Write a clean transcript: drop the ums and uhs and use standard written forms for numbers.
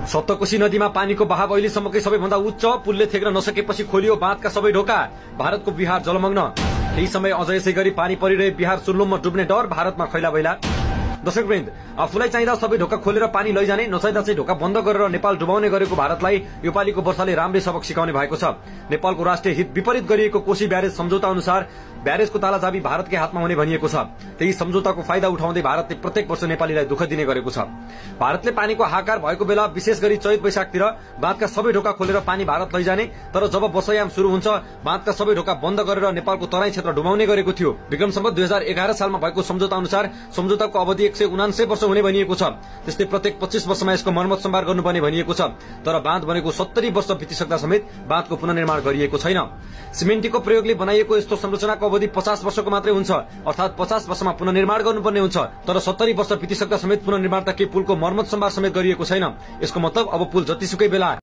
सप्तकोशी नदीमा पानीको बहाव अहिलेसम्मकै सबैभन्दा उच्च। पुलले थेक्न नसकेपछि खोलियो बाँधका सबै ढोका। भारतको बिहार जलमग्न। केही समय अझ यसै गरी पानी परिरहे बिहार सुर्लुममा डुब्ने डर। भारतमा खैला बैला। दर्शकवृन्द, आफूलाई चाहिँदा सबै ढोका खोलेर पानी लैजाने, नचाहिँदा चाहिँ ढोका बन्द गरेर नेपाल डुबाउने गरेको भारतलाई योपालिको वर्षाले राम्रै सबक सिकाउने भएको छ। नेपालको राष्ट्रिय हित विपरीत गरिएको कोशी ब्यारेज सम्झौता अनुसार ब्यारेजको तालाचाबी भारतकै हातमा हुने भनिएको छ। त्यही सम्झौताको फाइदा उठाउँदै भारतले प्रत्येक वर्ष नेपालीलाई दुःख दिने गरेको छ। भारतले पानीको हाहाकार भएको बेला विशेष गरी चैत वैशाखतिर बाँधका सबै ढोका खोलेर पानी भारत लैजाने, तर जब वर्षायाम शुरू हुन्छ बाँधका सबै ढोका बन्द गरेर नेपालको तराई क्षेत्र डुबाउने गरेको थियो। विक्रम सम्वत 2011 सालमा भएको सम्झौता अनुसार सम्झौताको अवधि 179 वर्ष हुने भनिएको छ। त्यस्तै प्रत्येक 25 वर्षमा यसको मर्मत सम्भार गर्नुपर्ने भनिएको छ। तर बाँध बनेको 70 वर्ष बितिसक्दा समेत बाँधको पुनर्निर्माण गरिएको छैन। सिमेन्टको प्रयोगले बनाइएको यस्तो संरचनाको अवधि 50 वर्षको मात्रै हुन्छ, अर्थात 50 वर्षमा पुनर्निर्माण गर्नुपर्ने हुन्छ। तर 70 वर्ष बितिसक्दा समेत पुनर्निर्माण त के पुलको मर्मत सम्भार समेत गरिएको छैन। यसको मतलब अब पुल जतिसुकै बेला